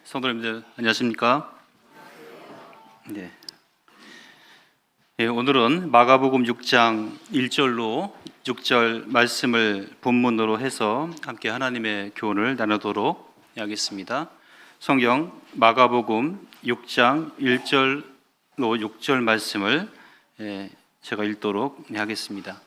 성도님들 안녕하십니까? 네. 오늘은 마가복음 6장 1절로 6절 말씀을 본문으로 해서 함께 하나님의 교훈을 나누도록 하겠습니다. 성경 마가복음 6장 1절로 6절 말씀을 제가 읽도록 하겠습니다.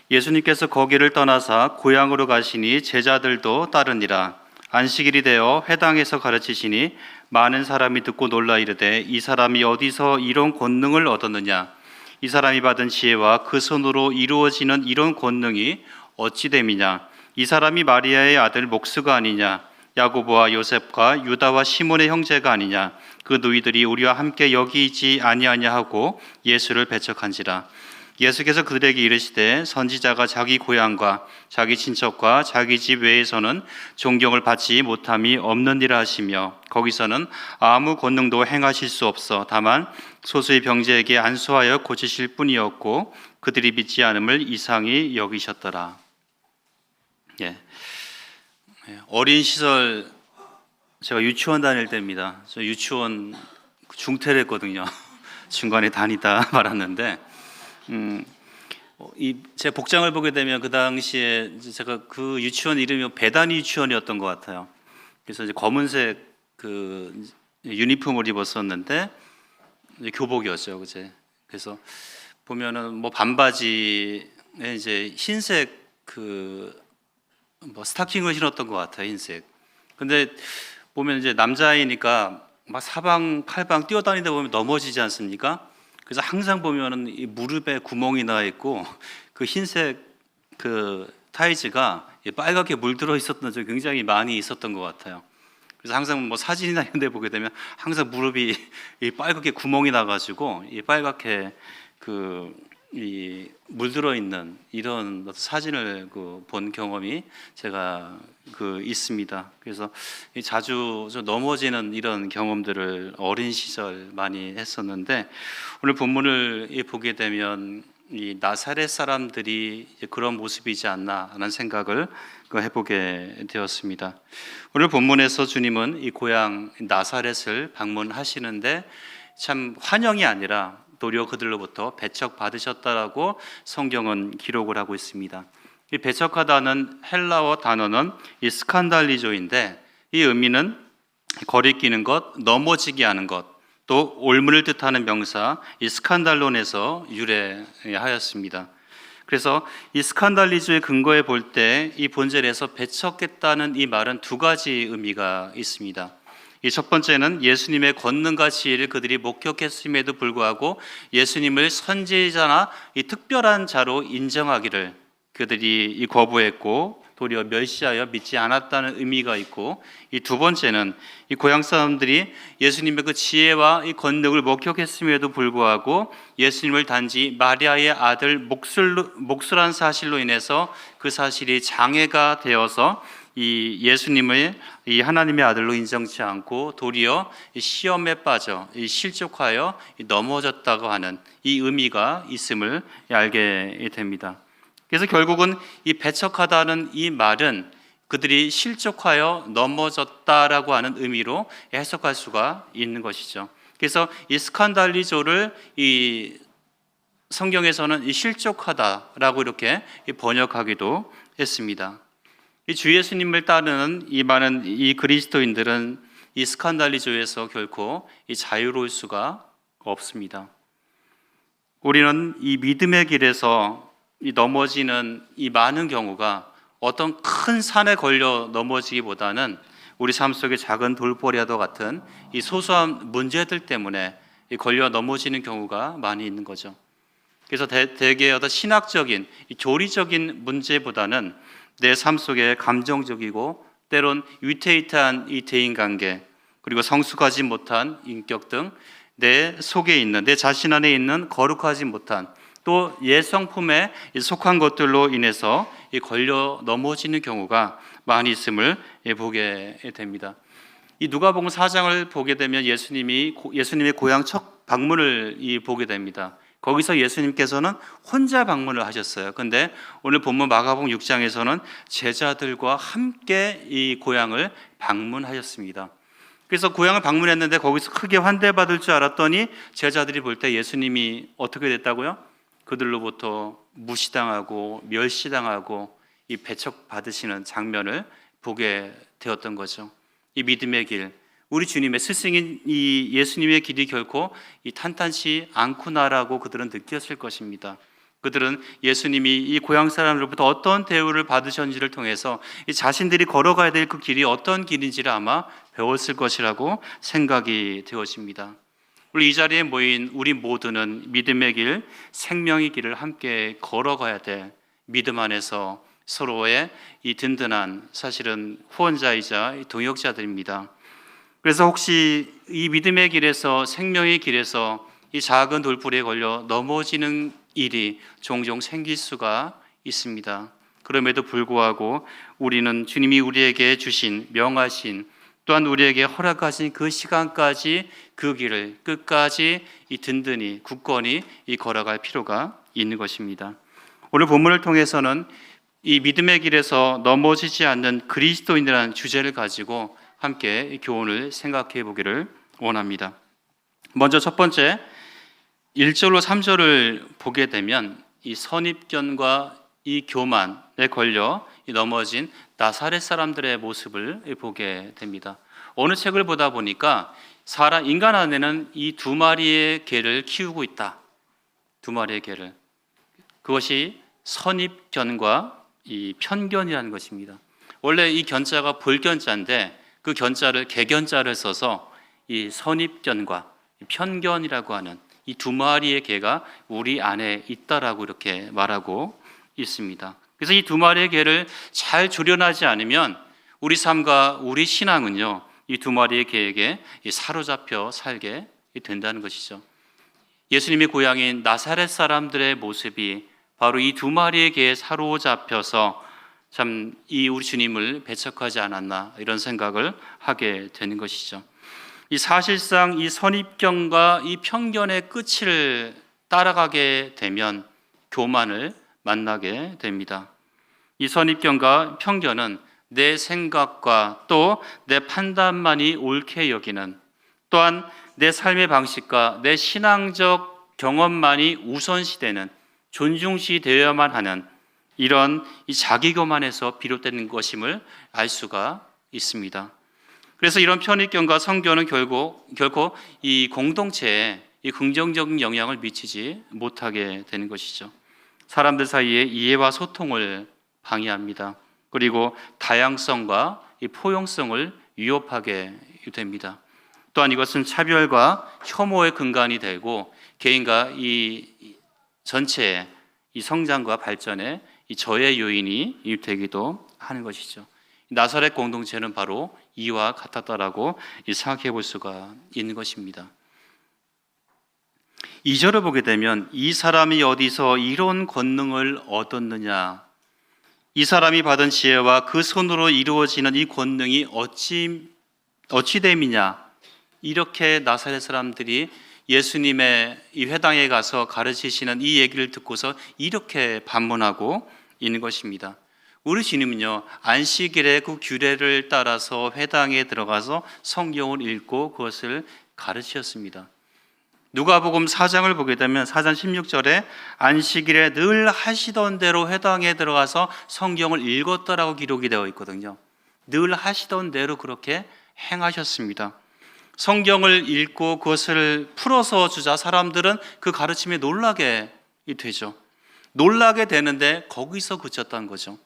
예수님께서 거기를 떠나사 고향으로 가시니 제자들도 따르니라. 안식일이 되어 회당에서 가르치시니 많은 사람이 듣고 놀라 이르되 이 사람이 어디서 이런 권능을 얻었느냐? 이 사람이 받은 지혜와 그 손으로 이루어지는 이런 권능이 어찌 됨이냐? 이 사람이 마리아의 아들 목수가 아니냐? 야고보와 요셉과 유다와 시몬의 형제가 아니냐? 그 누이들이 우리와 함께 여기 있지 아니하냐 하고 예수를 배척한지라. 예수께서 그들에게 이르시되 선지자가 자기 고향과 자기 친척과 자기 집 외에서는 존경을 받지 못함이 없느니라 하시며 거기서는 아무 권능도 행하실 수 없어 다만 소수의 병자에게 안수하여 고치실 뿐이었고 그들이 믿지 않음을 이상히 여기셨더라. 어린 시절 제가 유치원 다닐 때입니다. 저 유치원 중퇴를 했거든요. 중간에 다니다 말았는데 제 복장을 보게 되면 그 당시에 제가 그 유치원 이름이 배단위 유치원이었던 것 같아요. 그래서 이제 검은색 그 유니폼을 입었었는데 이제 교복이었죠, 그제. 그래서 보면은 뭐 반바지에 이제 흰색 그 뭐 스타킹을 신었던 것 같아요, 흰색. 근데 보면 이제 남자아이니까 막 사방팔방 뛰어다니다 보면 넘어지지 않습니까? 그래서 항상 보면은 이 무릎에 구멍이 나 있고 그 흰색 그 타이즈가 빨갛게 물들어 있었던 적이 굉장히 많이 있었던 것 같아요. 그래서 항상 뭐 사진이나 이런 데 보게 되면 항상 무릎이 이 빨갛게 구멍이 나가지고 이 빨갛게 이 물들어 있는 이런 사진을 본 경험이 제가 있습니다. 그래서 자주 넘어지는 이런 경험들을 어린 시절 많이 했었는데 오늘 본문을 보게 되면 이 나사렛 사람들이 그런 모습이지 않나 하는 생각을 해보게 되었습니다. 오늘 본문에서 주님은 이 고향 나사렛을 방문하시는데 참 환영이 아니라 도리어 그들로부터 배척받으셨다라고 성경은 기록을 하고 있습니다. 이 배척하다는 헬라어 단어는 이 스칸달리조인데 이 의미는 거리끼는 것, 넘어지게 하는 것, 또 올무를 뜻하는 명사 이 스칸달론에서 유래하였습니다. 그래서 이 스칸달리조의 근거에 볼 때 이 본절에서 배척했다는 이 말은 두 가지 의미가 있습니다. 이 첫 번째는 예수님의 권능과 지혜를 그들이 목격했음에도 불구하고 예수님을 선지자나 이 특별한 자로 인정하기를 그들이 거부했고 도리어 멸시하여 믿지 않았다는 의미가 있고 이 두 번째는 이 고향 사람들이 예수님의 그 지혜와 이 권능을 목격했음에도 불구하고 예수님을 단지 마리아의 아들 목수란 사실로 인해서 그 사실이 장애가 되어서 이 예수님을 이 하나님의 아들로 인정치 않고 도리어 시험에 빠져 실족하여 넘어졌다고 하는 이 의미가 있음을 알게 됩니다. 그래서 결국은 이 배척하다는 이 말은 그들이 실족하여 넘어졌다라고 하는 의미로 해석할 수가 있는 것이죠. 그래서 이 스칸달리조를 이 성경에서는 이 실족하다라고 이렇게 번역하기도 했습니다. 이 주 예수님을 따르는 이 많은 이 그리스도인들은 이 스칸달리조에서 결코 이 자유로울 수가 없습니다. 우리는 이 믿음의 길에서 이 넘어지는 이 많은 경우가 어떤 큰 산에 걸려 넘어지기보다는 우리 삶 속의 작은 돌보리와도 같은 이 소소한 문제들 때문에 이 걸려 넘어지는 경우가 많이 있는 거죠. 그래서 대개 어떤 신학적인 이 교리적인 문제보다는 내 삶 속에 감정적이고 때론 위태위태한 이 대인관계 그리고 성숙하지 못한 인격 등 내 속에 있는 내 자신 안에 있는 거룩하지 못한 또 옛성품에 속한 것들로 인해서 걸려 넘어지는 경우가 많이 있음을 보게 됩니다. 이 누가복음 4장을 보게 되면 예수님의 고향 첫 방문을 보게 됩니다. 거기서 예수님께서는 혼자 방문을 하셨어요. 그런데 오늘 본문 마가복음 6장에서는 제자들과 함께 이 고향을 방문하셨습니다. 그래서 고향을 방문했는데 거기서 크게 환대받을 줄 알았더니 제자들이 볼 때 예수님이 어떻게 됐다고요? 그들로부터 무시당하고 멸시당하고 이 배척받으시는 장면을 보게 되었던 거죠. 이 믿음의 길, 우리 주님의 스승인 이 예수님의 길이 결코 이 탄탄치 않구나라고 그들은 느꼈을 것입니다. 그들은 예수님이 이 고향 사람들로부터 어떤 대우를 받으셨는지를 통해서 이 자신들이 걸어가야 될 그 길이 어떤 길인지를 아마 배웠을 것이라고 생각이 되어집니다. 우리 이 자리에 모인 우리 모두는 믿음의 길, 생명의 길을 함께 걸어가야 될 믿음 안에서 서로의 이 든든한 사실은 후원자이자 동역자들입니다. 그래서 혹시 이 믿음의 길에서 생명의 길에서 이 작은 돌부리에 걸려 넘어지는 일이 종종 생길 수가 있습니다. 그럼에도 불구하고 우리는 주님이 우리에게 주신 명하신 또한 우리에게 허락하신 그 시간까지 그 길을 끝까지 이 든든히 굳건히 이 걸어갈 필요가 있는 것입니다. 오늘 본문을 통해서는 이 믿음의 길에서 넘어지지 않는 그리스도인이라는 주제를 가지고 함께 교훈을 생각해 보기를 원합니다. 먼저 첫 번째 1절로 3절을 보게 되면 이 선입견과 이 교만에 걸려 넘어진 나사렛 사람들의 모습을 보게 됩니다. 어느 책을 보다 보니까 인간 안에는 이 두 마리의 개를 키우고 있다. 두 마리의 개를. 그것이 선입견과 이 편견이라는 것입니다. 원래 이 견자가 볼견자인데 그 견자를 개견자를 써서 이 선입견과 편견이라고 하는 이 두 마리의 개가 우리 안에 있다라고 이렇게 말하고 있습니다. 그래서 이 두 마리의 개를 잘 조련하지 않으면 우리 삶과 우리 신앙은요, 이 두 마리의 개에게 사로잡혀 살게 된다는 것이죠. 예수님의 고향인 나사렛 사람들의 모습이 바로 이 두 마리의 개에 사로잡혀서 참 이 우리 주님을 배척하지 않았나 이런 생각을 하게 되는 것이죠. 이 사실상 이 선입견과 이 편견의 끝을 따라가게 되면 교만을 만나게 됩니다. 이 선입견과 편견은 내 생각과 또 내 판단만이 옳게 여기는, 또한 내 삶의 방식과 내 신앙적 경험만이 우선시되는, 존중시되어야만 하는 이런 이 자기교만에서 비롯되는 것임을 알 수가 있습니다. 그래서 이런 편입견과 선견은 결코 이 공동체에 이 긍정적인 영향을 미치지 못하게 되는 것이죠. 사람들 사이의 이해와 소통을 방해합니다. 그리고 다양성과 이 포용성을 위협하게 됩니다. 또한 이것은 차별과 혐오의 근간이 되고 개인과 이 전체의 이 성장과 발전에 이 저해 요인이 되기도 하는 것이죠. 나사렛 공동체는 바로 이와 같았다라고 생각해 볼 수가 있는 것입니다. 2절을 보게 되면 이 사람이 어디서 이런 권능을 얻었느냐, 이 사람이 받은 지혜와 그 손으로 이루어지는 이 권능이 어찌됨이냐, 이렇게 나사렛 사람들이 예수님의 이 회당에 가서 가르치시는 이 얘기를 듣고서 이렇게 반문하고 있는 것입니다. 우리 주님은요, 안식일의 그 규례를 따라서 회당에 들어가서 성경을 읽고 그것을 가르치셨습니다. 누가복음 4장을 보게 되면 4장 16절에 안식일에 늘 하시던 대로 회당에 들어가서 성경을 읽었다라고 기록이 되어 있거든요. 늘 하시던 대로 그렇게 행하셨습니다. 성경을 읽고 그것을 풀어서 주자 사람들은 그 가르침에 놀라게 되죠. 놀라게 되는데 거기서 그쳤다는 거죠.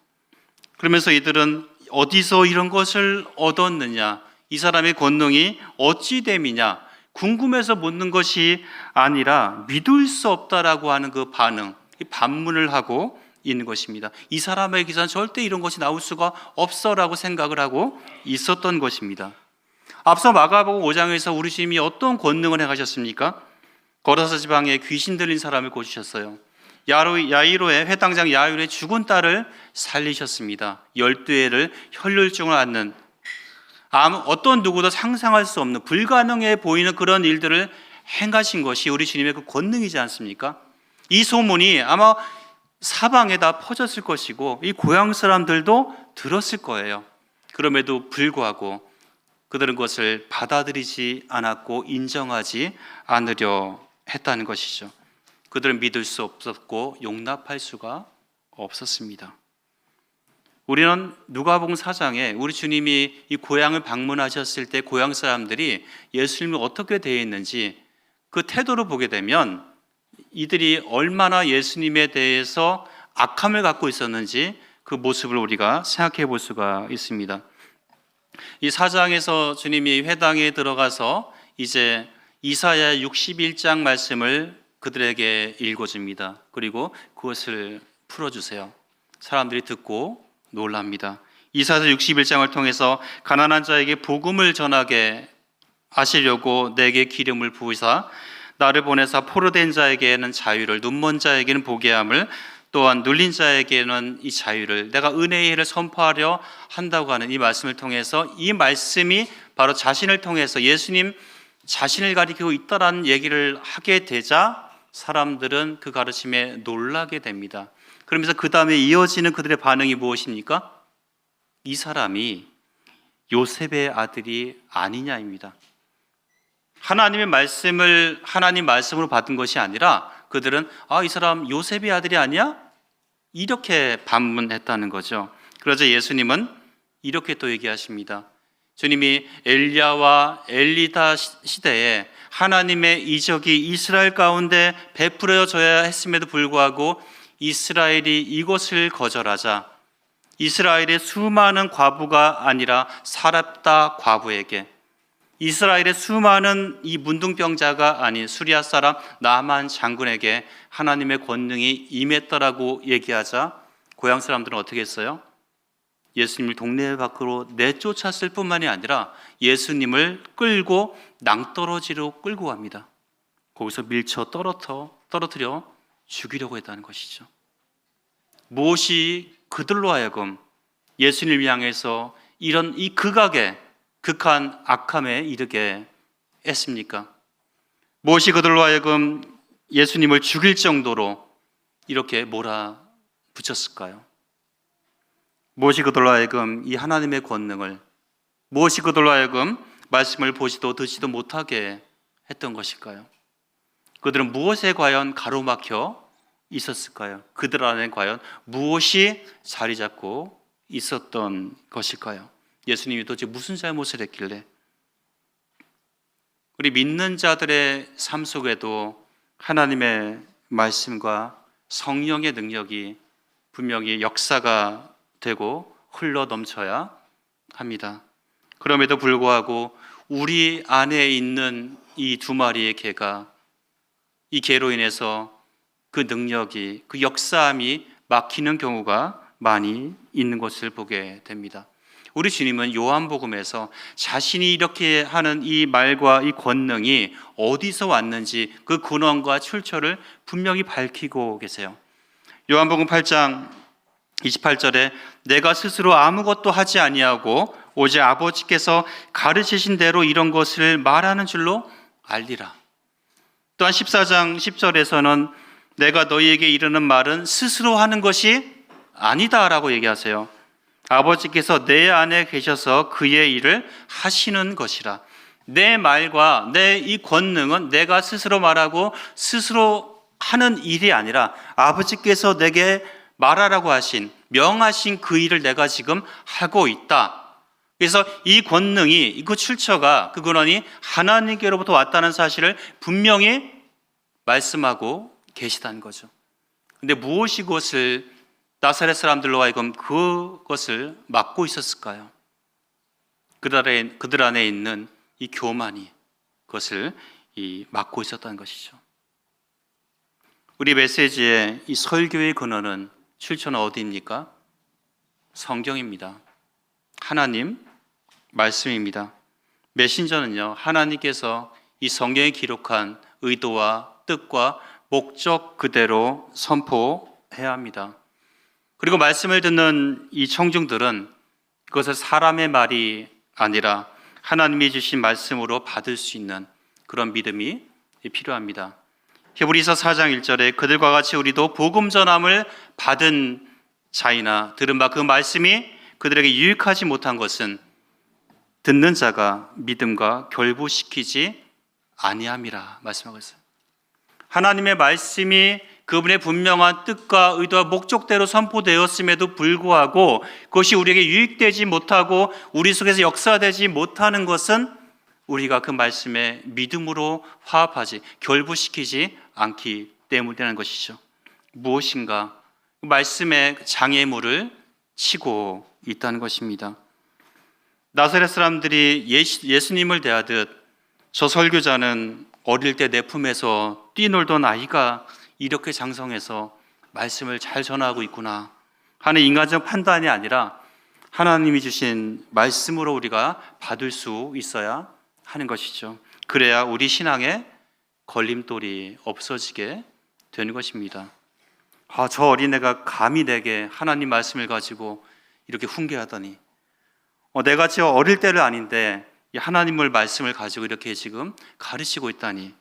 그러면서 이들은 어디서 이런 것을 얻었느냐, 이 사람의 권능이 어찌 됨이냐 궁금해서 묻는 것이 아니라 믿을 수 없다라고 하는 그 반응, 반문을 하고 있는 것입니다. 이 사람의 기사는 절대 이런 것이 나올 수가 없어라고 생각을 하고 있었던 것입니다. 앞서 마가복음 5장에서 우리 주님이 어떤 권능을 행하셨습니까? 거라사 지방에 귀신 들린 사람을 고치셨어요. 야이로의 회당장 야이로의 죽은 딸을 살리셨습니다. 12회를 혈혈증을 앓는 어떤 누구도 상상할 수 없는 불가능해 보이는 그런 일들을 행하신 것이 우리 주님의 그 권능이지 않습니까? 이 소문이 아마 사방에 다 퍼졌을 것이고 이 고향 사람들도 들었을 거예요. 그럼에도 불구하고 그들은 그것을 받아들이지 않았고 인정하지 않으려 했다는 것이죠. 그들은 믿을 수 없었고 용납할 수가 없었습니다. 우리는 누가복음 4장에 우리 주님이 이 고향을 방문하셨을 때 고향 사람들이 예수님이 어떻게 되어 있는지 그 태도를 보게 되면 이들이 얼마나 예수님에 대해서 악함을 갖고 있었는지 그 모습을 우리가 생각해 볼 수가 있습니다. 이 4장에서 주님이 회당에 들어가서 이제 이사야 61장 말씀을 그들에게 읽어줍니다. 그리고 그것을 풀어주세요. 사람들이 듣고 놀랍니다. 이사야 61장을 통해서 가난한 자에게 복음을 전하게 하시려고 내게 기름을 부으사 나를 보내사 포로된 자에게는 자유를, 눈먼 자에게는 보게 함을, 또한 눌린 자에게는 이 자유를, 내가 은혜의 해를 선포하려 한다고 하는 이 말씀을 통해서, 이 말씀이 바로 자신을 통해서 예수님 자신을 가리키고 있다라는 얘기를 하게 되자 사람들은 그 가르침에 놀라게 됩니다. 그러면서 그 다음에 이어지는 그들의 반응이 무엇입니까? 이 사람이 요셉의 아들이 아니냐입니다. 하나님의 말씀을 하나님 말씀으로 받은 것이 아니라 그들은 이 사람 요셉의 아들이 아니야? 이렇게 반문했다는 거죠. 그러자 예수님은 이렇게 또 얘기하십니다. 주님이 엘리야와 엘리다 시대에 하나님의 이적이 이스라엘 가운데 베풀어져야 했음에도 불구하고 이스라엘이 이것을 거절하자 이스라엘의 수많은 과부가 아니라 사렙다 과부에게, 이스라엘의 수많은 이 문둥병자가 아닌 수리아 사람 나만 장군에게 하나님의 권능이 임했더라고 얘기하자 고향 사람들은 어떻게 했어요? 예수님을 동네 밖으로 내쫓았을 뿐만이 아니라 예수님을 끌고 낭떠러지로 끌고 갑니다. 거기서 밀쳐 떨어뜨려 죽이려고 했다는 것이죠. 무엇이 그들로 하여금 예수님을 향해서 이런 이 극한 악함에 이르게 했습니까? 무엇이 그들로 하여금 예수님을 죽일 정도로 이렇게 몰아붙였을까요? 무엇이 그들로 하여금 이 하나님의 권능을, 무엇이 그들로 하여금 말씀을 보지도 듣지도 못하게 했던 것일까요? 그들은 무엇에 과연 가로막혀 있었을까요? 그들 안에 과연 무엇이 자리 잡고 있었던 것일까요? 예수님이 도대체 무슨 잘못을 했길래? 우리 믿는 자들의 삶 속에도 하나님의 말씀과 성령의 능력이 분명히 역사가 되고 흘러 넘쳐야 합니다. 그럼에도 불구하고 우리 안에 있는 이 두 마리의 개가, 이 개로 인해서 그 능력이, 그 역사함이 막히는 경우가 많이 있는 것을 보게 됩니다. 우리 주님은 요한복음에서 자신이 이렇게 하는 이 말과 이 권능이 어디서 왔는지 그 근원과 출처를 분명히 밝히고 계세요. 요한복음 8장 28절에 내가 스스로 아무것도 하지 아니하고 오직 아버지께서 가르치신 대로 이런 것을 말하는 줄로 알리라. 또한 14장 10절에서는 내가 너희에게 이르는 말은 스스로 하는 것이 아니다라고 얘기하세요. 아버지께서 내 안에 계셔서 그의 일을 하시는 것이라. 내 말과 내 이 권능은 내가 스스로 말하고 스스로 하는 일이 아니라 아버지께서 내게 말하라고 하신, 명하신 그 일을 내가 지금 하고 있다. 그래서 이 권능이, 그 출처가, 그 근원이 하나님께로부터 왔다는 사실을 분명히 말씀하고 계시다는 거죠. 근데 무엇이 그것을 나사렛 사람들로 하여금 그것을 막고 있었을까요? 그들 안에 있는 이 교만이 그것을 막고 있었다는 것이죠. 우리 메시지의 이 설교의 근원은, 출처는 어디입니까? 성경입니다. 하나님 말씀입니다. 메신저는요, 하나님께서 이 성경에 기록한 의도와 뜻과 목적 그대로 선포해야 합니다. 그리고 말씀을 듣는 이 청중들은 그것을 사람의 말이 아니라 하나님이 주신 말씀으로 받을 수 있는 그런 믿음이 필요합니다. 히브리서 4장 1절에 그들과 같이 우리도 복음 전함을 받은 자이나 들은 바 그 말씀이 그들에게 유익하지 못한 것은 듣는 자가 믿음과 결부시키지 아니함이라 말씀하고 있어요. 하나님의 말씀이 그분의 분명한 뜻과 의도와 목적대로 선포되었음에도 불구하고 그것이 우리에게 유익되지 못하고 우리 속에서 역사되지 못하는 것은 우리가 그 말씀에 믿음으로 화합하지 결부시키지 않기 때문이라는 것이죠. 무엇인가 그 말씀에 장애물을 치고 있다는 것입니다. 나사렛 사람들이 예수님을 대하듯 저 설교자는 어릴 때 내 품에서 뛰놀던 아이가 이렇게 장성해서 말씀을 잘 전하고 있구나 하는 인간적 판단이 아니라 하나님이 주신 말씀으로 우리가 받을 수 있어야 하는 것이죠. 그래야 우리 신앙에 걸림돌이 없어지게 되는 것입니다. 저 어린애가 감히 내게 하나님 말씀을 가지고 이렇게 훈계하더니 내가 저 어릴 때를 아닌데 하나님을 말씀을 가지고 이렇게 지금 가르치고 있다니.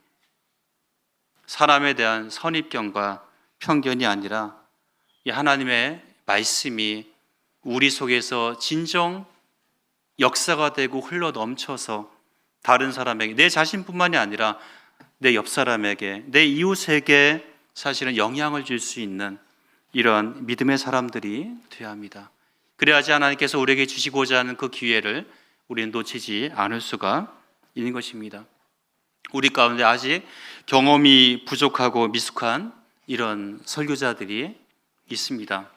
사람에 대한 선입견과 편견이 아니라 이 하나님의 말씀이 우리 속에서 진정 역사가 되고 흘러 넘쳐서 다른 사람에게, 내 자신뿐만이 아니라 내 옆 사람에게, 내 이웃에게 사실은 영향을 줄 수 있는 이런 믿음의 사람들이 되어야 합니다. 그래야지 하나님께서 우리에게 주시고자 하는 그 기회를 우리는 놓치지 않을 수가 있는 것입니다. 우리 가운데 아직 경험이 부족하고 미숙한 이런 설교자들이 있습니다.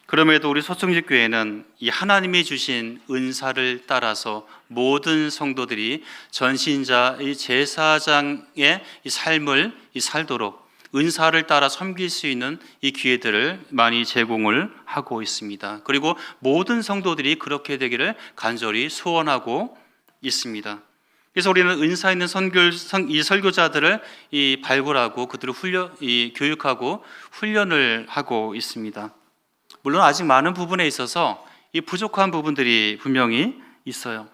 그럼에도 우리 서청직교회는 이 하나님이 주신 은사를 따라서 모든 성도들이 전신자의 제사장의 이 삶을 살도록 은사를 따라 섬길 수 있는 이 기회들을 많이 제공을 하고 있습니다. 그리고 모든 성도들이 그렇게 되기를 간절히 소원하고 있습니다. 그래서 우리는 은사 있는 이 설교자들을 발굴하고 그들을 교육하고 훈련을 하고 있습니다. 물론 아직 많은 부분에 있어서 이 부족한 부분들이 분명히 있어요.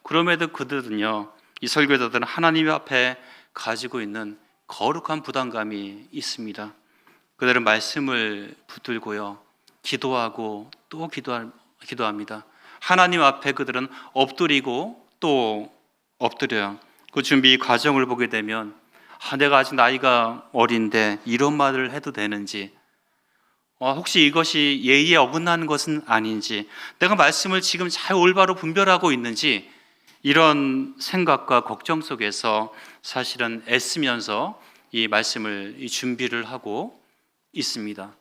그럼에도 그들은요, 이 설교자들은 하나님 앞에 가지고 있는 거룩한 부담감이 있습니다. 그들은 말씀을 붙들고요, 기도하고 또 기도합니다. 하나님 앞에 그들은 엎드리고 또 엎드려요. 그 준비 과정을 보게 되면 내가 아직 나이가 어린데 이런 말을 해도 되는지, 혹시 이것이 예의에 어긋나는 것은 아닌지, 내가 말씀을 지금 잘 올바로 분별하고 있는지, 이런 생각과 걱정 속에서 사실은 애쓰면서 이 말씀을 준비를 하고 있습니다.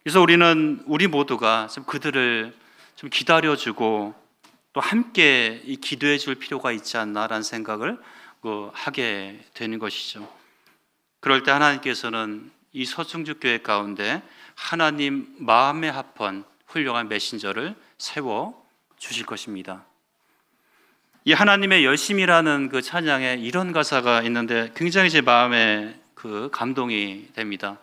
그래서 우리 모두가 좀 그들을 좀 기다려주고 또 함께 기도해 줄 필요가 있지 않나라는 생각을 하게 되는 것이죠. 그럴 때 하나님께서는 이 서충주교회 가운데 하나님 마음에 합한 훌륭한 메신저를 세워 주실 것입니다. 이 하나님의 열심이라는 그 찬양에 이런 가사가 있는데 굉장히 제 마음에 감동이 됩니다.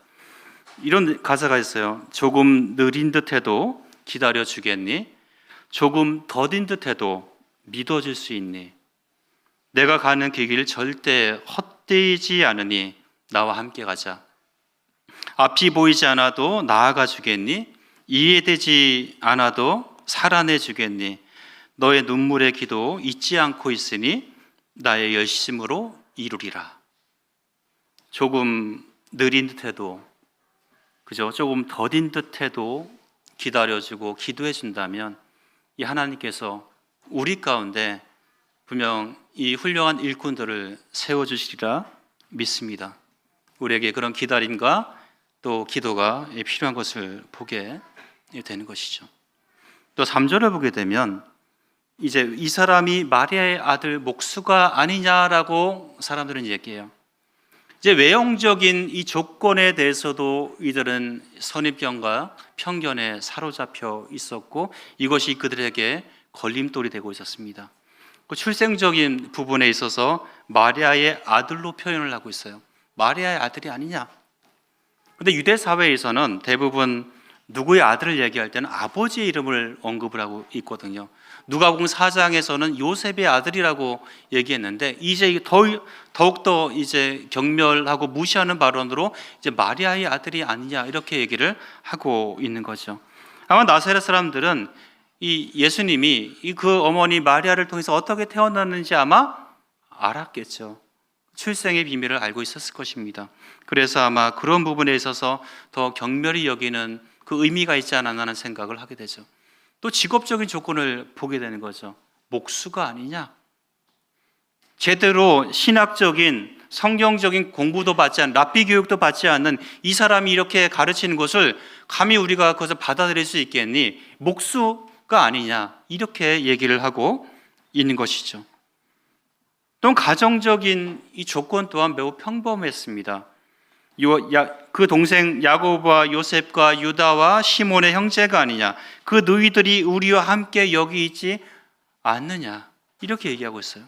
이런 가사가 있어요. 조금 느린 듯해도 기다려 주겠니? 조금 더딘 듯해도 믿어줄 수 있니? 내가 가는 그 길 절대 헛되지 않으니 나와 함께 가자. 앞이 보이지 않아도 나아가 주겠니? 이해되지 않아도 살아내 주겠니? 너의 눈물의 기도 잊지 않고 있으니 나의 열심으로 이루리라. 조금 느린 듯해도, 조금 더딘 듯해도 기다려주고 기도해준다면 이 하나님께서 우리 가운데 분명 이 훌륭한 일꾼들을 세워주시리라 믿습니다. 우리에게 그런 기다림과 또 기도가 필요한 것을 보게 되는 것이죠. 또 3절을 보게 되면 이제 이 사람이 마리아의 아들 목수가 아니냐라고 사람들은 얘기해요. 이제 외형적인 이 조건에 대해서도 이들은 선입견과 편견에 사로잡혀 있었고 이것이 그들에게 걸림돌이 되고 있었습니다. 그 출생적인 부분에 있어서 마리아의 아들로 표현을 하고 있어요. 마리아의 아들이 아니냐. 근데 유대 사회에서는 대부분 누구의 아들을 얘기할 때는 아버지의 이름을 언급을 하고 있거든요. 누가복음 4장에서는 요셉의 아들이라고 얘기했는데 이제 더욱더 이제 경멸하고 무시하는 발언으로 이제 마리아의 아들이 아니냐 이렇게 얘기를 하고 있는 거죠. 아마 나사렛 사람들은 이 예수님이 그 어머니 마리아를 통해서 어떻게 태어났는지 아마 알았겠죠. 출생의 비밀을 알고 있었을 것입니다. 그래서 아마 그런 부분에 있어서 더 경멸히 여기는 그 의미가 있지 않았나 하는 생각을 하게 되죠. 또 직업적인 조건을 보게 되는 거죠. 목수가 아니냐? 제대로 신학적인 성경적인 공부도 받지 않은, 랍비 교육도 받지 않는 이 사람이 이렇게 가르치는 것을 감히 우리가 그것을 받아들일 수 있겠니? 목수가 아니냐? 이렇게 얘기를 하고 있는 것이죠. 또 가정적인 이 조건 또한 매우 평범했습니다. 그 동생 야고보와 요셉과 유다와 시몬의 형제가 아니냐? 그 너희들이 우리와 함께 여기 있지 않느냐? 이렇게 얘기하고 있어요.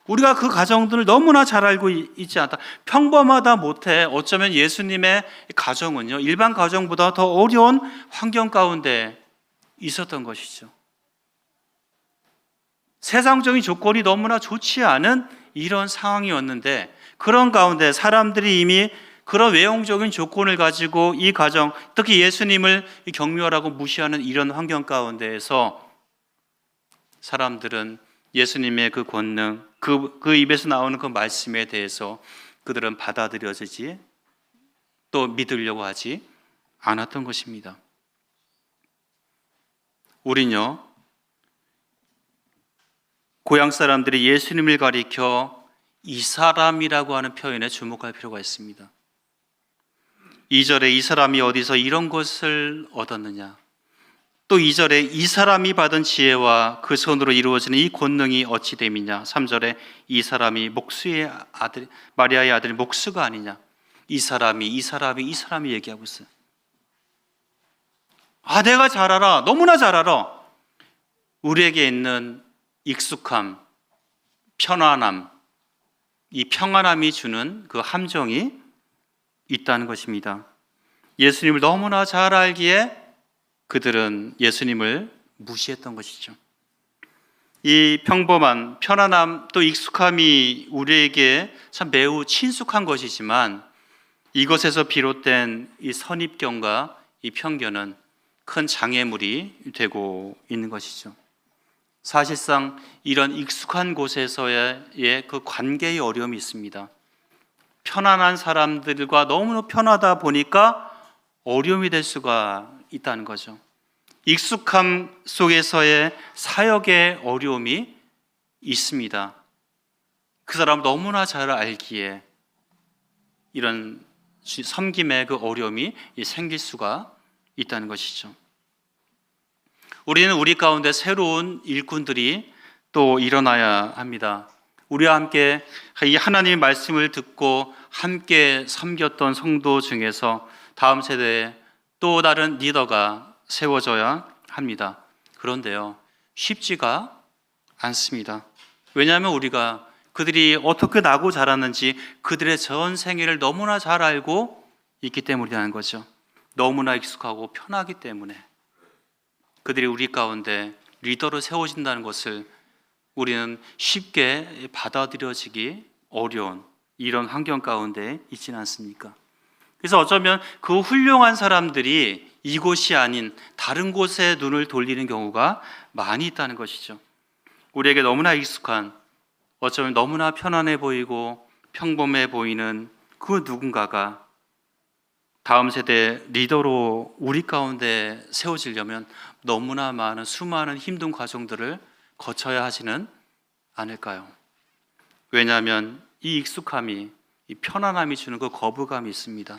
우리가 그 가정들을 너무나 잘 알고 있지 않다. 평범하다 못해 어쩌면 예수님의 가정은요, 일반 가정보다 더 어려운 환경 가운데 있었던 것이죠. 세상적인 조건이 너무나 좋지 않은 이런 상황이었는데, 그런 가운데 사람들이 이미 그런 외형적인 조건을 가지고 이 가정, 특히 예수님을 경멸하고 무시하는 이런 환경 가운데에서 사람들은 예수님의 그 권능, 그 입에서 나오는 그 말씀에 대해서 그들은 받아들여지지, 또 믿으려고 하지 않았던 것입니다. 우린요, 고향 사람들이 예수님을 가리켜 이 사람이라고 하는 표현에 주목할 필요가 있습니다. 2절에 이 사람이 어디서 이런 것을 얻었느냐, 또 2절에 이 사람이 받은 지혜와 그 손으로 이루어지는 이 권능이 어찌 됨이냐, 3절에 이 사람이 목수의 아들, 마리아의 아들 목수가 아니냐, 이 사람이 얘기하고 있어요. 내가 잘 알아, 너무나 잘 알아. 우리에게 있는 익숙함, 편안함, 이 평안함이 주는 그 함정이 있다는 것입니다. 예수님을 너무나 잘 알기에 그들은 예수님을 무시했던 것이죠. 이 평범한 편안함, 또 익숙함이 우리에게 참 매우 친숙한 것이지만, 이것에서 비롯된 이 선입견과 이 편견은 큰 장애물이 되고 있는 것이죠. 사실상 이런 익숙한 곳에서의 그 관계의 어려움이 있습니다. 편안한 사람들과 너무 편하다 보니까 어려움이 될 수가 있다는 거죠. 익숙함 속에서의 사역의 어려움이 있습니다. 그 사람 너무나 잘 알기에 이런 섬김의 그 어려움이 생길 수가 있다는 것이죠. 우리는 우리 가운데 새로운 일꾼들이 또 일어나야 합니다. 우리와 함께 이 하나님의 말씀을 듣고 함께 섬겼던 성도 중에서 다음 세대에 또 다른 리더가 세워져야 합니다. 그런데요, 쉽지가 않습니다. 왜냐하면 우리가 그들이 어떻게 나고 자랐는지 그들의 전 생애를 너무나 잘 알고 있기 때문이라는 거죠. 너무나 익숙하고 편하기 때문에 그들이 우리 가운데 리더로 세워진다는 것을 우리는 쉽게 받아들여지기 어려운 이런 환경 가운데 있지는 않습니까? 그래서 어쩌면 그 훌륭한 사람들이 이곳이 아닌 다른 곳에 눈을 돌리는 경우가 많이 있다는 것이죠. 우리에게 너무나 익숙한, 어쩌면 너무나 편안해 보이고 평범해 보이는 그 누군가가 다음 세대 리더로 우리 가운데 세워지려면 너무나 많은 수많은 힘든 과정들을 거쳐야 하지는 않을까요? 왜냐하면 이 익숙함이, 이 편안함이 주는 그 거부감이 있습니다.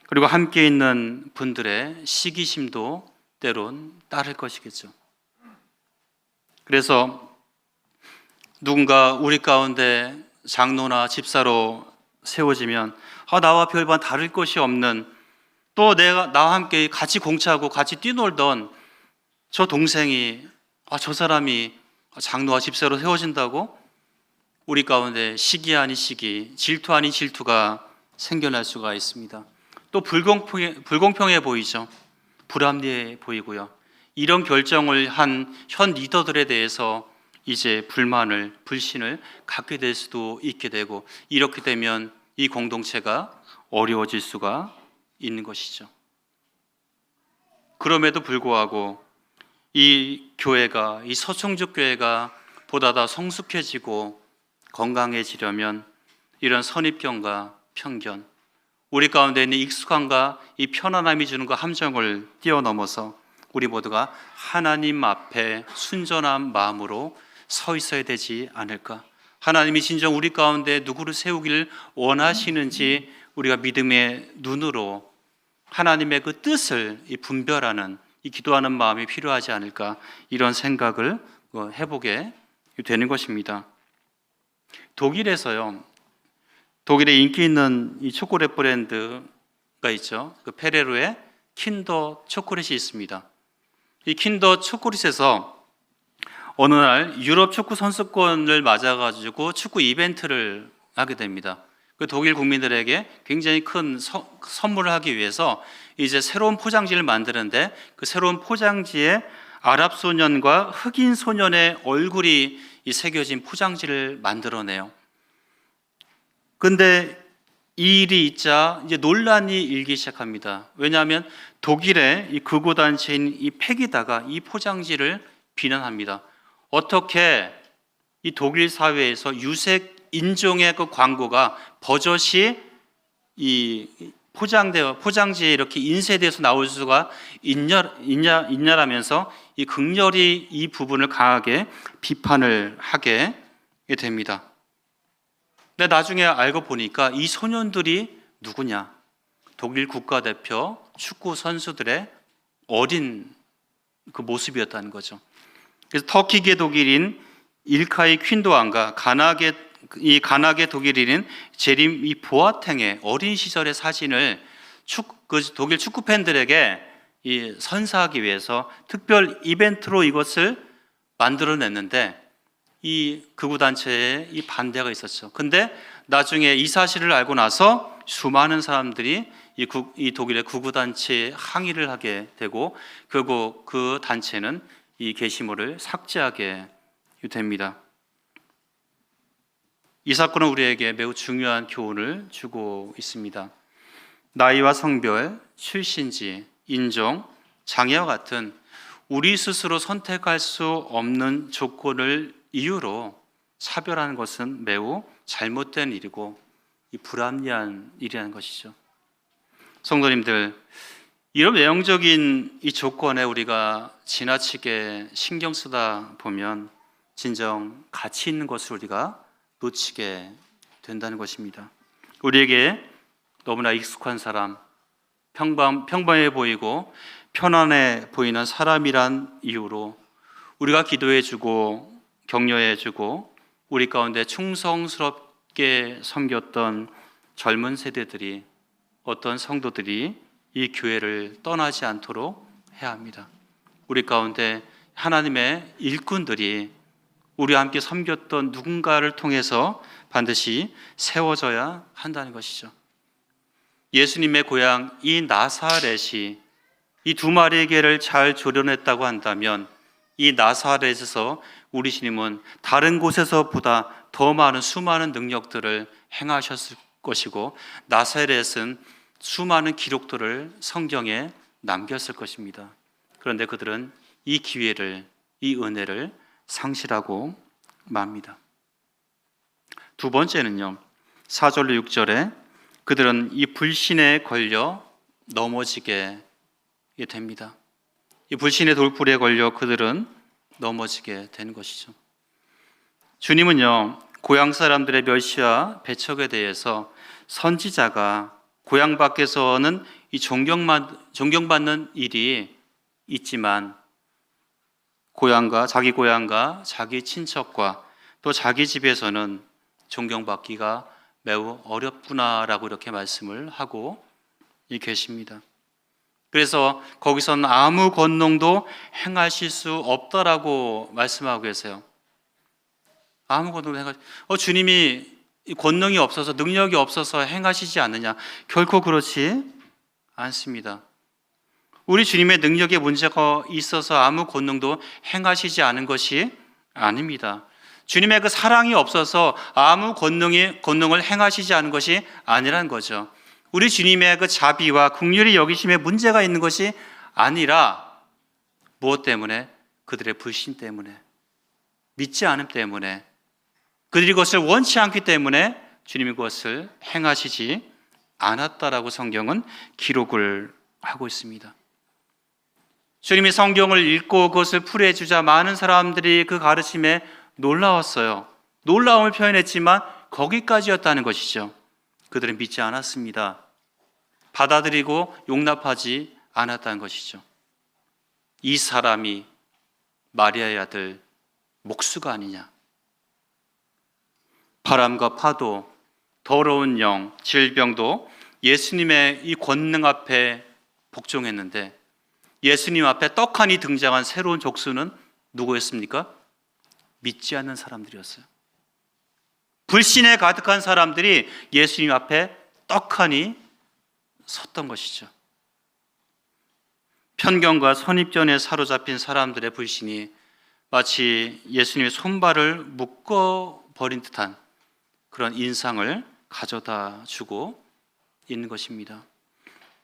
그리고 함께 있는 분들의 시기심도 때론 따를 것이겠죠. 그래서 누군가 우리 가운데 장로나 집사로 세워지면 나와 별반 다를 것이 없는, 또 나와 함께 같이 공차하고 같이 뛰놀던 저 동생이, 저 사람이 장로와 집사로 세워진다고 우리 가운데 시기 아닌 시기, 질투 아닌 질투가 생겨날 수가 있습니다. 또 불공평해 보이죠. 불합리해 보이고요. 이런 결정을 한 현 리더들에 대해서 이제 불만을, 불신을 갖게 될 수도 있게 되고, 이렇게 되면 이 공동체가 어려워질 수가 있는 것이죠. 그럼에도 불구하고 이 교회가, 이 서충주 교회가 보다 더 성숙해지고 건강해지려면 이런 선입견과 편견, 우리 가운데 있는 익숙함과 이 편안함이 주는 그 함정을 뛰어넘어서 우리 모두가 하나님 앞에 순전한 마음으로 서 있어야 되지 않을까. 하나님이 진정 우리 가운데 누구를 세우기를 원하시는지 우리가 믿음의 눈으로 하나님의 그 뜻을 분별하는, 이 기도하는 마음이 필요하지 않을까, 이런 생각을 해보게 되는 것입니다. 독일에서요, 독일에 인기 있는 이 초콜릿 브랜드가 있죠. 그 페레로의 킨더 초콜릿이 있습니다. 이 킨더 초콜릿에서 어느 날 유럽 축구 선수권을 맞아가지고 축구 이벤트를 하게 됩니다. 그 독일 국민들에게 굉장히 큰 선물을 하기 위해서 이제 새로운 포장지를 만드는데, 그 새로운 포장지에 아랍 소년과 흑인 소년의 얼굴이 새겨진 포장지를 만들어내요. 근데 이 일이 있자 이제 논란이 일기 시작합니다. 왜냐하면 독일의 이 극우 단체인 이 페기다가 이 포장지를 비난합니다. 어떻게 이 독일 사회에서 유색 인종의 그 광고가 버젓이 이 포장지에 이렇게 인쇄돼서 나올 수가 있냐라면서 이 극렬히 이 부분을 강하게 비판을 하게 됩니다. 근데 나중에 알고 보니까 이 소년들이 누구냐? 독일 국가대표 축구 선수들의 어린 그 모습이었다는 거죠. 그래서 터키계 독일인 일카이 퀸도안과 가나계 독일인인 제림 이 보아탱의 어린 시절의 사진을 독일 축구 팬들에게 선사하기 위해서 특별 이벤트로 이것을 만들어냈는데, 이 극우 단체에 이 반대가 있었죠. 근데 나중에 이 사실을 알고 나서 수많은 사람들이 이 독일의 극우 단체에 항의를 하게 되고, 결국 그 단체는 이 게시물을 삭제하게 됩니다. 이 사건은 우리에게 매우 중요한 교훈을 주고 있습니다. 나이와 성별, 출신지, 인종, 장애와 같은 우리 스스로 선택할 수 없는 조건을 이유로 차별하는 것은 매우 잘못된 일이고 불합리한 일이라는 것이죠. 성도님들, 이런 외형적인 이 조건에 우리가 지나치게 신경 쓰다 보면 진정 가치 있는 것을 우리가 놓치게 된다는 것입니다. 우리에게 너무나 익숙한 사람, 평범해 보이고 편안해 보이는 사람이란 이유로 우리가 기도해주고 격려해주고 우리 가운데 충성스럽게 섬겼던 젊은 세대들이, 어떤 성도들이 이 교회를 떠나지 않도록 해야 합니다. 우리 가운데 하나님의 일꾼들이 우리와 함께 섬겼던 누군가를 통해서 반드시 세워져야 한다는 것이죠. 예수님의 고향 이 나사렛이 이 두 마리의 개를 잘 조련했다고 한다면, 이 나사렛에서 우리 주님은 다른 곳에서보다 더 많은 수많은 능력들을 행하셨을 것이고, 나사렛은 수많은 기록들을 성경에 남겼을 것입니다. 그런데 그들은 이 기회를, 이 은혜를 상실하고 맙니다. 두 번째는요, 4절로 6절에 그들은 이 불신에 걸려 넘어지게 됩니다. 이 불신의 돌불에 걸려 그들은 넘어지게 되는 것이죠. 주님은요, 고향 사람들의 멸시와 배척에 대해서 선지자가 고향 밖에서는 이 존경받는 일이 있지만 자기 고향과 자기 친척과 또 자기 집에서는 존경받기가 매우 어렵구나라고 이렇게 말씀을 하고 계십니다. 그래서 거기서는 아무 권능도 행하실 수 없다라고 말씀하고 계세요. 아무 권능도 주님이 권능이 없어서, 능력이 없어서 행하시지 않느냐? 결코 그렇지 않습니다. 우리 주님의 능력에 문제가 있어서 아무 권능도 행하시지 않은 것이 아닙니다. 주님의 그 사랑이 없어서 아무 권능을 행하시지 않은 것이 아니라는 거죠. 우리 주님의 그 자비와 긍휼히 여기심에 문제가 있는 것이 아니라 무엇 때문에? 그들의 불신 때문에, 믿지 않음 때문에, 그들이 그것을 원치 않기 때문에 주님이 그것을 행하시지 않았다라고 성경은 기록을 하고 있습니다. 주님이 성경을 읽고 그것을 풀이해 주자 많은 사람들이 그 가르침에 놀라웠어요. 놀라움을 표현했지만 거기까지였다는 것이죠. 그들은 믿지 않았습니다. 받아들이고 용납하지 않았다는 것이죠. 이 사람이 마리아의 아들 목수가 아니냐. 바람과 파도, 더러운 영, 질병도 예수님의 이 권능 앞에 복종했는데, 예수님 앞에 떡하니 등장한 새로운 족수는 누구였습니까? 믿지 않는 사람들이었어요. 불신에 가득한 사람들이 예수님 앞에 떡하니 섰던 것이죠. 편견과 선입견에 사로잡힌 사람들의 불신이 마치 예수님의 손발을 묶어버린 듯한 그런 인상을 가져다 주고 있는 것입니다.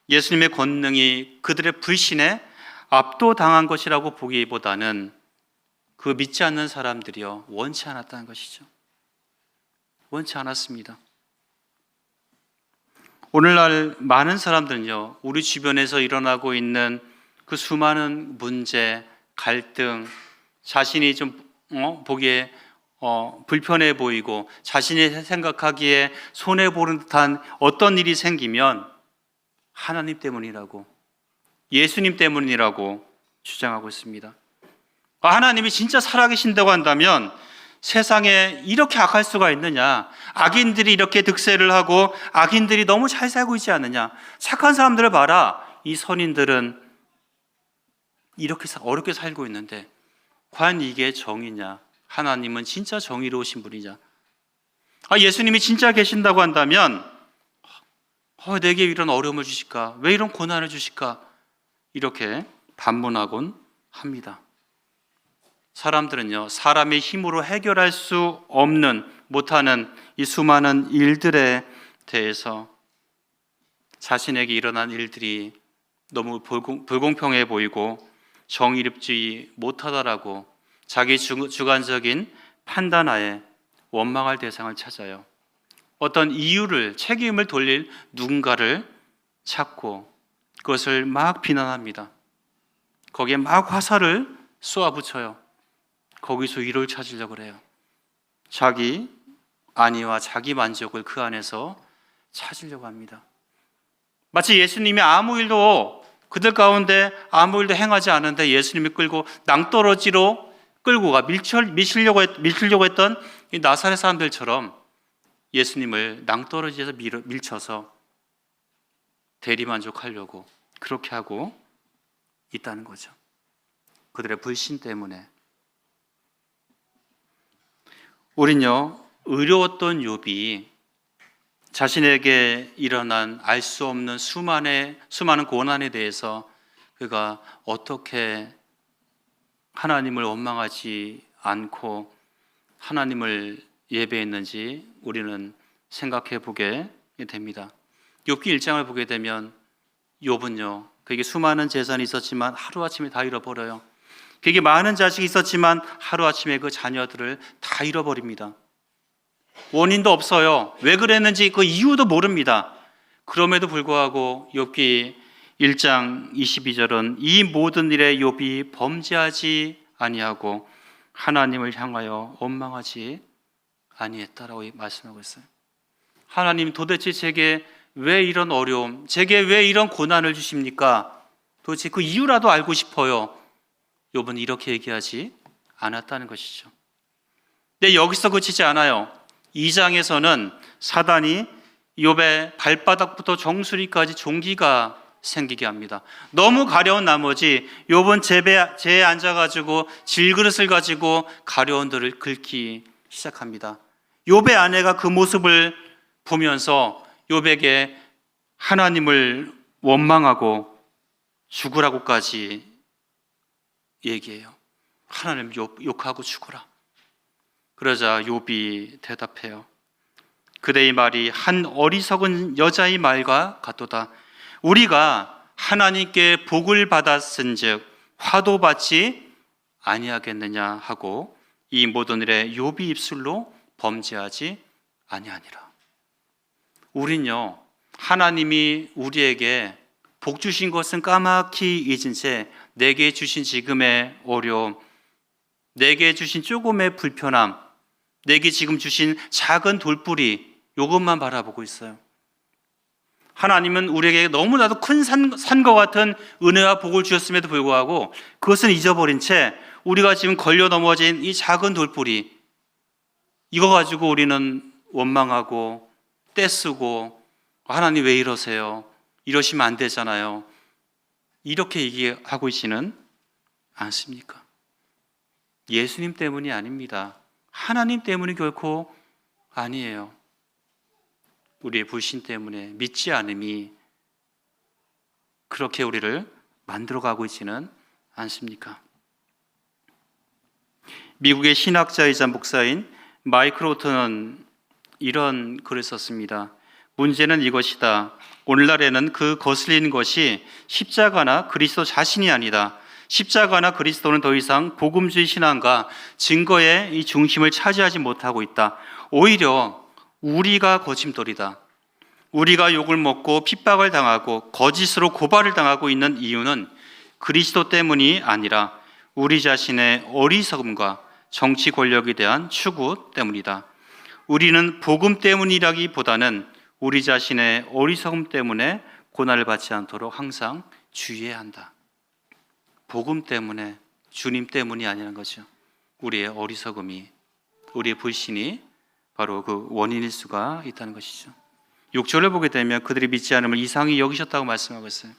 예수님의 권능이 그들의 불신에 압도당한 것이라고 보기보다는 그 믿지 않는 사람들이요, 원치 않았다는 것이죠. 원치 않았습니다. 오늘날 많은 사람들은요, 우리 주변에서 일어나고 있는 그 수많은 문제, 갈등, 자신이 좀 보기에 불편해 보이고 자신이 생각하기에 손해보는 듯한 어떤 일이 생기면 하나님 때문이라고, 예수님 때문이라고 주장하고 있습니다. 하나님이 진짜 살아계신다고 한다면 세상에 이렇게 악할 수가 있느냐, 악인들이 이렇게 득세를 하고 악인들이 너무 잘 살고 있지 않느냐, 착한 사람들을 봐라, 이 선인들은 이렇게 어렵게 살고 있는데 과연 이게 정의냐, 하나님은 진짜 정의로우신 분이냐, 예수님이 진짜 계신다고 한다면 내게 이런 어려움을 주실까, 왜 이런 고난을 주실까, 이렇게 반문하곤 합니다. 사람들은요, 사람의 힘으로 해결할 수 없는, 못하는 이 수많은 일들에 대해서 자신에게 일어난 일들이 너무 불공평해 보이고 정의롭지 못하다라고 자기 주관적인 판단하에 원망할 대상을 찾아요. 어떤 이유를, 책임을 돌릴 누군가를 찾고 그것을 막 비난합니다. 거기에 막 화살을 쏘아붙여요. 거기서 위로를 찾으려고 그래요. 자기 안위와 자기 만족을 그 안에서 찾으려고 합니다. 마치 예수님이 아무 일도, 그들 가운데 아무 일도 행하지 않은데 예수님이 끌고 낭떠러지로 끌고 가 밀치려고 했던 이 나사렛 사람들처럼 예수님을 낭떠러지에서 밀쳐서 대리만족하려고 그렇게 하고 있다는 거죠. 그들의 불신 때문에. 우린요, 의로웠던 욥이 자신에게 일어난 알 수 없는 수많은 고난에 대해서 그가 어떻게 하나님을 원망하지 않고 하나님을 예배했는지 우리는 생각해 보게 됩니다. 욥기 1장을 보게 되면 욥은요, 그에게 수많은 재산이 있었지만 하루아침에 다 잃어버려요. 그에게 많은 자식이 있었지만 하루아침에 그 자녀들을 다 잃어버립니다. 원인도 없어요. 왜 그랬는지 그 이유도 모릅니다. 그럼에도 불구하고 욥기 1장 22절은 이 모든 일에 욥이 범죄하지 아니하고 하나님을 향하여 원망하지 아니했다라고 말씀하고 있어요. 하나님, 도대체 제게 왜 이런 어려움, 제게 왜 이런 고난을 주십니까? 도대체 그 이유라도 알고 싶어요. 욥은 이렇게 얘기하지 않았다는 것이죠. 근데 여기서 그치지 않아요. 2장에서는 사단이 욥의 발바닥부터 정수리까지 종기가 생기게 합니다. 너무 가려운 나머지 욥은 재에 앉아가지고 질그릇을 가지고 가려운 들을 긁기 시작합니다. 욥의 아내가 그 모습을 보면서 욥에게 하나님을 원망하고 죽으라고까지 얘기해요. 하나님 욕하고 죽어라. 그러자 욥이 대답해요. 그대의 말이 한 어리석은 여자의 말과 같도다. 우리가 하나님께 복을 받았은즉 화도 받지 아니하겠느냐 하고 이 모든 일에 욥이 입술로 범죄하지 아니하니라. 우린요, 하나님이 우리에게 복 주신 것은 까맣게 잊은 채 내게 주신 지금의 어려움, 내게 주신 조금의 불편함, 내게 지금 주신 작은 돌뿌리, 이것만 바라보고 있어요. 하나님은 우리에게 너무나도 큰 산과 같은 은혜와 복을 주셨음에도 불구하고 그것은 잊어버린 채 우리가 지금 걸려 넘어진 이 작은 돌뿌리, 이거 가지고 우리는 원망하고 떼쓰고 하나님 왜 이러세요? 이러시면 안 되잖아요. 이렇게 얘기하고 있지는 않습니까? 예수님 때문이 아닙니다. 하나님 때문이 결코 아니에요. 우리의 불신 때문에 믿지 않음이 그렇게 우리를 만들어가고 있지는 않습니까? 미국의 신학자이자 목사인 마이클 오터는 이런 글을 썼습니다. 문제는 이것이다. 오늘날에는 그 거슬리는 것이 십자가나 그리스도 자신이 아니다. 십자가나 그리스도는 더 이상 복음주의 신앙과 증거의 이 중심을 차지하지 못하고 있다. 오히려 우리가 거짓돌이다. 우리가 욕을 먹고 핍박을 당하고 거짓으로 고발을 당하고 있는 이유는 그리스도 때문이 아니라 우리 자신의 어리석음과 정치 권력에 대한 추구 때문이다. 우리는 복음 때문이라기보다는 우리 자신의 어리석음 때문에 고난을 받지 않도록 항상 주의해야 한다. 복음 때문에, 주님 때문이 아니라는 거죠. 우리의 어리석음이, 우리의 불신이 바로 그 원인일 수가 있다는 것이죠. 6절을 보게 되면 그들이 믿지 않음을 이상히 여기셨다고 말씀하고 있어요.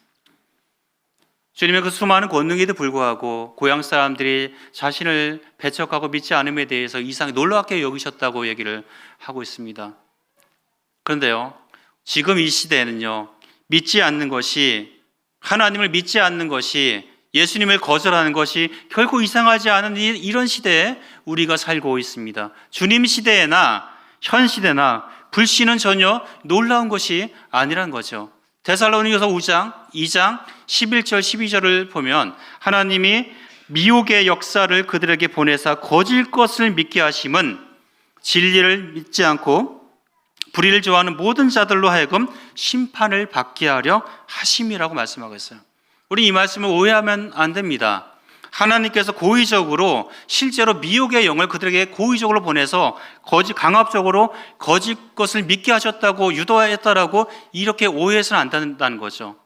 주님의 그 수많은 권능에도 불구하고 고향 사람들이 자신을 배척하고 믿지 않음에 대해서 이상히 놀랍게 여기셨다고 얘기를 하고 있습니다. 그런데요, 지금 이 시대에는요, 믿지 않는 것이, 하나님을 믿지 않는 것이, 예수님을 거절하는 것이 결코 이상하지 않은 이런 시대에 우리가 살고 있습니다. 주님 시대나 현 시대나 불신은 전혀 놀라운 것이 아니란 거죠. 데살로니가서 5장 2장 11절 12절을 보면 하나님이 미혹의 역사를 그들에게 보내사 거짓 것을 믿게 하심은 진리를 믿지 않고 불의를 좋아하는 모든 자들로 하여금 심판을 받게 하려 하심이라고 말씀하고 있어요. 우리 이 말씀을 오해하면 안 됩니다. 하나님께서 고의적으로 실제로 미혹의 영을 그들에게 고의적으로 보내서 강압적으로 거짓 것을 믿게 하셨다고, 유도했다라고 이렇게 오해해서는 안 된다는 거죠.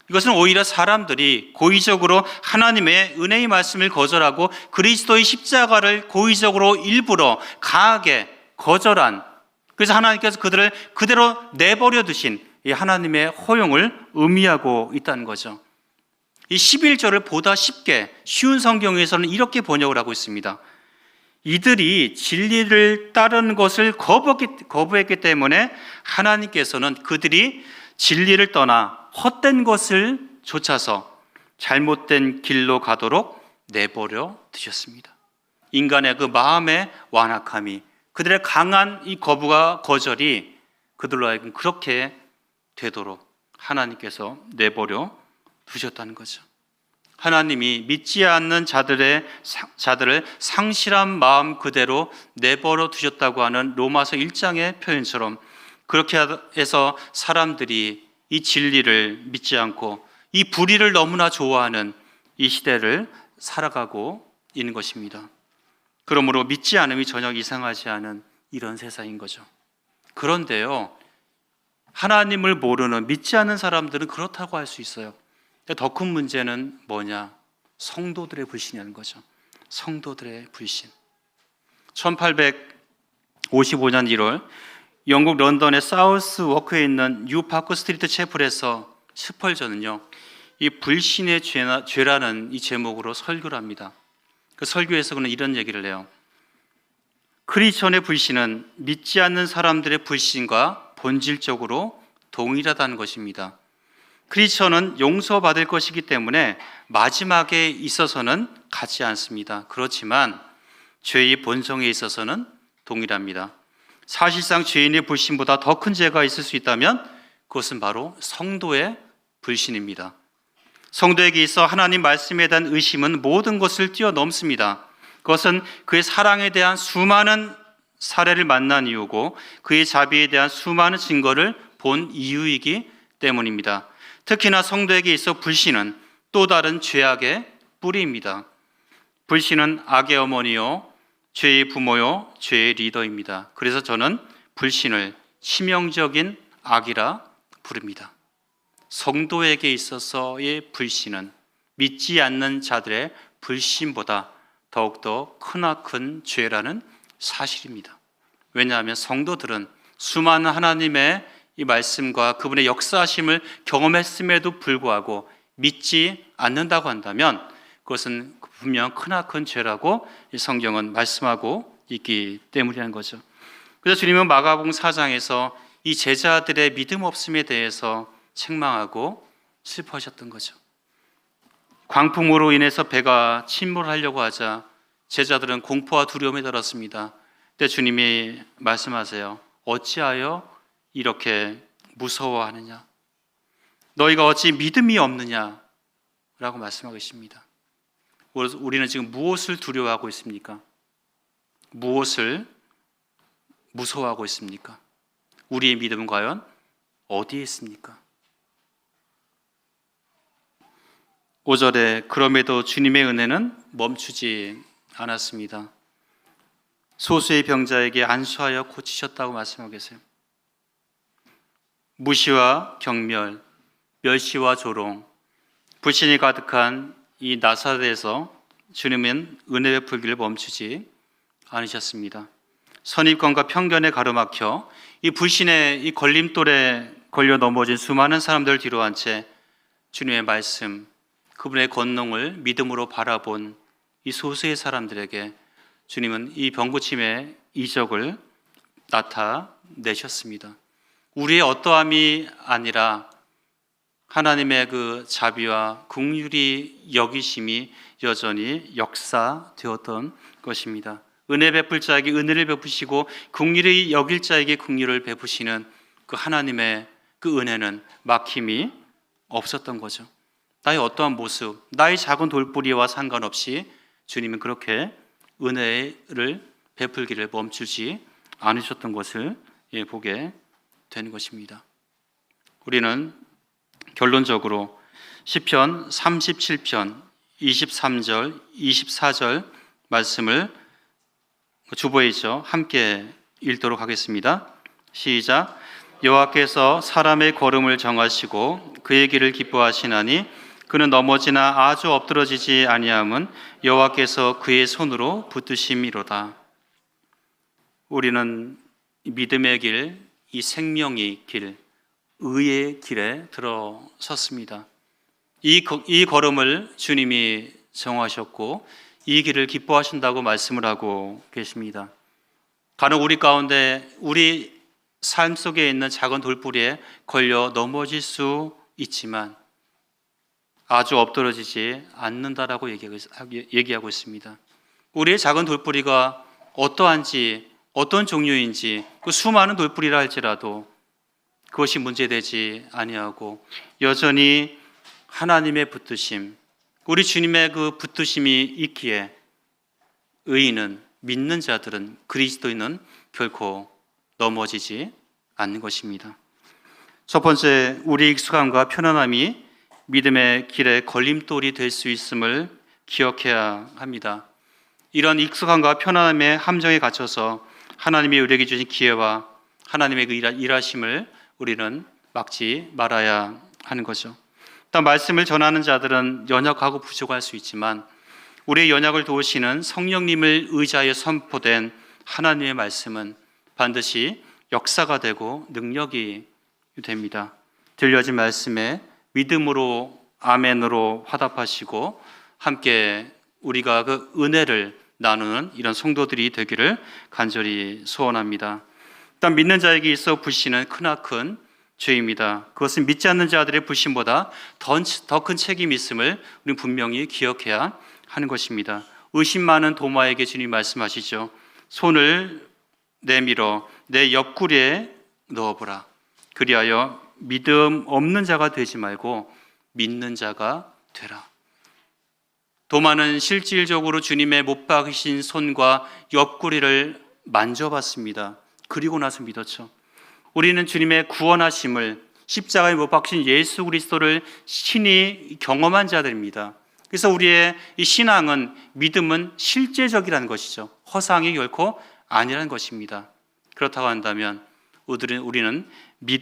이것은 오히려 사람들이 고의적으로 하나님의 은혜의 말씀을 거절하고 그리스도의 십자가를 고의적으로 일부러 강하게 거절한, 그래서 하나님께서 그들을 그대로 내버려 두신 이 하나님의 허용을 의미하고 있다는 거죠. 이 11절을 보다 쉽게 쉬운 성경에서는 이렇게 번역을 하고 있습니다. 이들이 진리를 따르는 것을 거부했기 때문에 하나님께서는 그들이 진리를 떠나 헛된 것을 좇아서 잘못된 길로 가도록 내버려 두셨습니다. 인간의 그 마음의 완악함이, 그들의 강한 이 거부가 거절이 그들로 하여금 그렇게 되도록 하나님께서 내버려 두셨다는 거죠. 하나님이 믿지 않는 자들을 상실한 마음 그대로 내버려 두셨다고 하는 로마서 1장의 표현처럼 그렇게 해서 사람들이 이 진리를 믿지 않고 이 불의를 너무나 좋아하는 이 시대를 살아가고 있는 것입니다. 그러므로 믿지 않음이 전혀 이상하지 않은 이런 세상인 거죠. 그런데요, 하나님을 모르는 믿지 않는 사람들은 그렇다고 할 수 있어요. 더 큰 문제는 뭐냐? 성도들의 불신이라는 거죠. 성도들의 불신. 1855년 1월 영국 런던의 사우스 워크에 있는 뉴 파크 스트리트 채플에서 스펄전은요, 이 불신의 죄라는 이 제목으로 설교를 합니다. 그 설교에서 그는 이런 얘기를 해요. 크리스천의 불신은 믿지 않는 사람들의 불신과 본질적으로 동일하다는 것입니다. 크리스천은 용서받을 것이기 때문에 마지막에 있어서는 같지 않습니다. 그렇지만 죄의 본성에 있어서는 동일합니다. 사실상 죄인의 불신보다 더 큰 죄가 있을 수 있다면 그것은 바로 성도의 불신입니다. 성도에게 있어 하나님 말씀에 대한 의심은 모든 것을 뛰어넘습니다. 그것은 그의 사랑에 대한 수많은 사례를 만난 이유고 그의 자비에 대한 수많은 증거를 본 이유이기 때문입니다. 특히나 성도에게 있어 불신은 또 다른 죄악의 뿌리입니다. 불신은 악의 어머니요, 죄의 부모요, 죄의 리더입니다. 그래서 저는 불신을 치명적인 악이라 부릅니다. 성도에게 있어서의 불신은 믿지 않는 자들의 불신보다 더욱더 크나큰 죄라는 사실입니다. 왜냐하면 성도들은 수많은 하나님의 이 말씀과 그분의 역사하심을 경험했음에도 불구하고 믿지 않는다고 한다면 그것은 분명 크나큰 죄라고 이 성경은 말씀하고 있기 때문이라는 거죠. 그래서 주님은 마가복음 4장에서 이 제자들의 믿음 없음에 대해서 책망하고 슬퍼하셨던 거죠. 광풍으로 인해서 배가 침몰하려고 하자 제자들은 공포와 두려움에 떨었습니다. 그때 주님이 말씀하세요. 어찌하여 이렇게 무서워하느냐? 너희가 어찌 믿음이 없느냐? 라고 말씀하고 있습니다. 우리는 지금 무엇을 두려워하고 있습니까? 무엇을 무서워하고 있습니까? 우리의 믿음은 과연 어디에 있습니까? 5절에 그럼에도 주님의 은혜는 멈추지 않았습니다. 소수의 병자에게 안수하여 고치셨다고 말씀하고 계세요. 무시와 경멸, 멸시와 조롱, 불신이 가득한 이 나사렛에서 주님은 은혜 베풀기를 멈추지 않으셨습니다. 선입견과 편견에 가로막혀 이 불신의 이 걸림돌에 걸려 넘어진 수많은 사람들을 뒤로한 채 주님의 말씀, 그분의 권능을 믿음으로 바라본 이 소수의 사람들에게 주님은 이 병고침의 이적을 나타내셨습니다. 우리의 어떠함이 아니라 하나님의 그 자비와 긍휼이 여기심이 여전히 역사되었던 것입니다. 은혜 베풀 자에게 은혜를 베푸시고 긍휼히 여길 자에게 긍휼을 베푸시는 그 하나님의 그 은혜는 막힘이 없었던 거죠. 나의 어떠한 모습, 나의 작은 돌뿌리와 상관없이 주님은 그렇게 은혜를 베풀기를 멈추지 않으셨던 것을 보게 되는 것입니다. 우리는 결론적으로 시편 37편 23절, 24절 말씀을 주보이죠. 함께 읽도록 하겠습니다. 시작. 여호와께서 사람의 걸음을 정하시고 그의 길을 기뻐하시나니 그는 넘어지나 아주 엎드러지지 아니함은 여호와께서 그의 손으로 붙드심이로다. 우리는 믿음의 길, 이 생명의 길, 의의 길에 들어섰습니다. 이 걸음을 주님이 정하셨고 이 길을 기뻐하신다고 말씀을 하고 계십니다. 간혹 우리 가운데 우리 삶 속에 있는 작은 돌뿌리에 걸려 넘어질 수 있지만 아주 엎드러지지 않는다라고 얘기하고 있습니다. 우리의 작은 돌뿌리가 어떠한지 어떤 종류인지 그 수많은 돌뿌리라 할지라도 그것이 문제되지 아니하고 여전히 하나님의 붙드심, 우리 주님의 그 붙드심이 있기에 의인은, 믿는 자들은, 그리스도인은 결코 넘어지지 않는 것입니다. 첫 번째, 우리의 익숙함과 편안함이 믿음의 길에 걸림돌이 될 수 있음을 기억해야 합니다. 이런 익숙함과 편안함의 함정에 갇혀서 하나님이 우리에게 주신 기회와 하나님의 그 일하심을 우리는 막지 말아야 하는 거죠. 또 말씀을 전하는 자들은 연약하고 부족할 수 있지만 우리의 연약을 도우시는 성령님을 의지하여 선포된 하나님의 말씀은 반드시 역사가 되고 능력이 됩니다. 들려진 말씀에 믿음으로 아멘으로 화답하시고 함께 우리가 그 은혜를 나누는 이런 성도들이 되기를 간절히 소원합니다. 일단 믿는 자에게 있어 불신은 크나큰 죄입니다. 그것은 믿지 않는 자들의 불신보다 더 큰 책임이 있음을 우리는 분명히 기억해야 하는 것입니다. 의심 많은 도마에게 주님 말씀하시죠. 손을 내밀어 내 옆구리에 넣어보라. 그리하여 믿음 없는 자가 되지 말고 믿는 자가 되라. 도마는 실질적으로 주님의 못 박이신 손과 옆구리를 만져봤습니다. 그리고 나서 믿었죠. 우리는 주님의 구원하심을, 십자가에 못 박힌 예수 그리스도를 신이 경험한 자들입니다. 그래서 우리의 이 신앙은, 믿음은 실제적이라는 것이죠. 허상이 결코 아니라는 것입니다. 그렇다고 한다면 우리는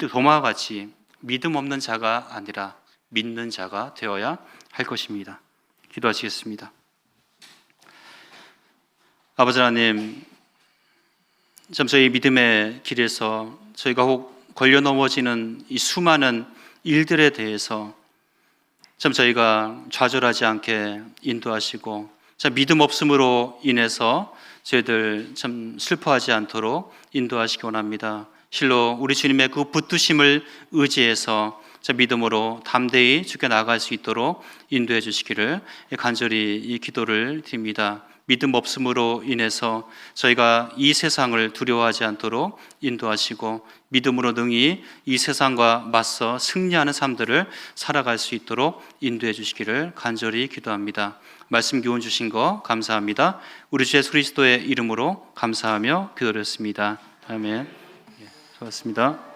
도마와 같이 믿음 없는 자가 아니라 믿는 자가 되어야 할 것입니다. 기도하시겠습니다. 아버지 하나님, 참 저희 믿음의 길에서 저희가 혹 걸려 넘어지는 이 수많은 일들에 대해서 참 저희가 좌절하지 않게 인도하시고, 참 믿음 없음으로 인해서 저희들 참 슬퍼하지 않도록 인도하시기 원합니다. 실로 우리 주님의 그 붙드심을 의지해서 믿음으로 담대히 주께 나아갈 수 있도록 인도해 주시기를 간절히 이 기도를 드립니다. 믿음 없음으로 인해서 저희가 이 세상을 두려워하지 않도록 인도하시고, 믿음으로 능히 이 세상과 맞서 승리하는 삶들을 살아갈 수 있도록 인도해 주시기를 간절히 기도합니다. 말씀 교훈 주신 거 감사합니다. 우리 주 예수 그리스도의 이름으로 감사하며 기도드렸습니다. 아멘. 수고하셨습니다.